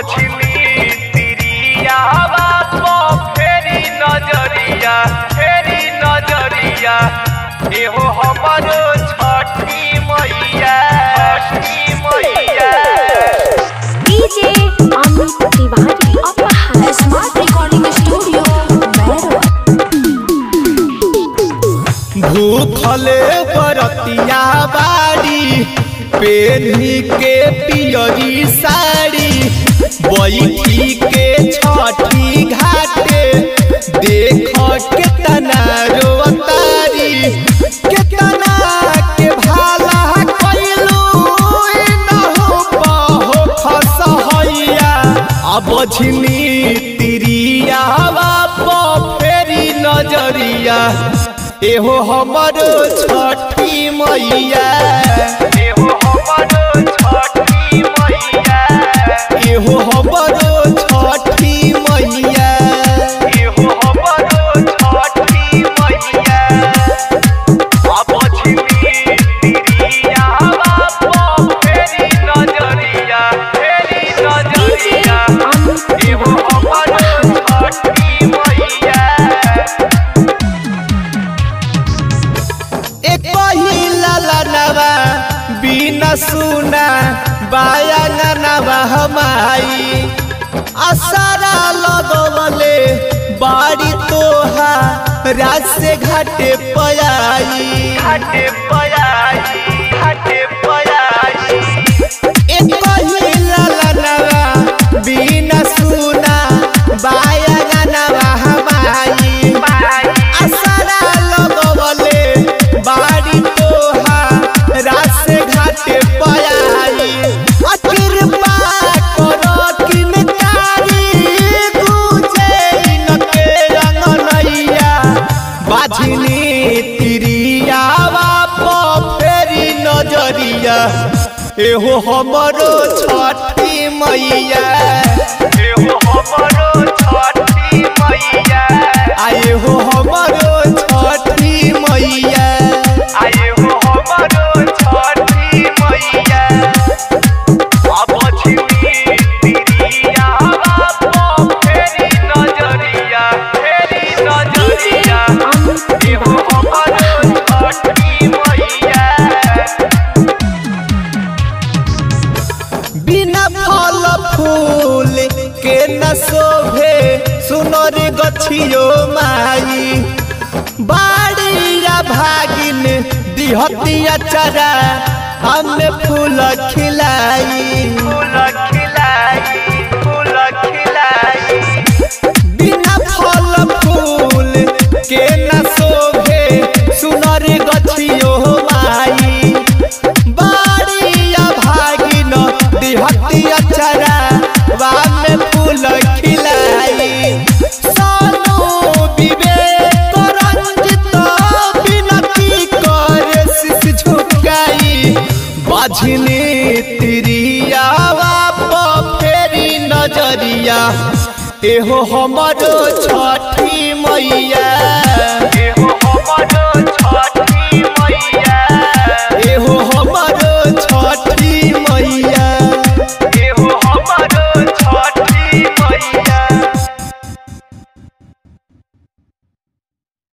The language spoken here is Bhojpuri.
बछली तिरिया फेरी नजरिया एहो हमरो छठी मैया डीजे अमित तिवारी अपहर स्मार्ट रिकॉर्डिंग स्टूडियो भूखले बरतिया बाड़ी पेन्ही के पियरी साड़ी बैठी के छठी घाटे देख केतना रोतारी केतना के भाला कइलू न हो बहो खसहैया अब बछली तिरिया फेरी नजरिया एहो हमरो छठी मैया एहो हमरो छठी मैया एहो हमरो छठी मैया एहो हमरो छठी मैया अब बछली तिरिया फेरी नजरिया एहो हमरो छठी मैया ललनवा बिना सुना बाया ननवा हमाई असरा लगवले बाड़ी तोहा रात से घाटे पयाई एक ललनवा बिना सुना बाया ननवा हमाई असरा लगवले बाड़ी रात से घाटे पयाई कृपा करो किनकारी गुजे न के रंगनैया बाझिनी तिरिया फेरी नजरिया एहो हमरो छठी मैया एहो हमरो छठी मैया आए हो हमरो छठी मैया आए हो हमरो छठी मैया अब बछली तिरिया फेरी नजरिया एहो हमरो छठी मैया बिना फल फूल के न शोभे सुनर गछियो माई बाड़िया भागिन दिहतिया चरा हम फूल खिलाई बिना फल फूल के न शोभे सुनर गछियो माई बाड़िया भागिन दिहतिया चरा वाम फूल खिलाई सोनू विवेक रंजित बिनती करे शीश झुकाई बाझिनी तिरिया फेरी नजरिया एहो हमरो छठी मैया।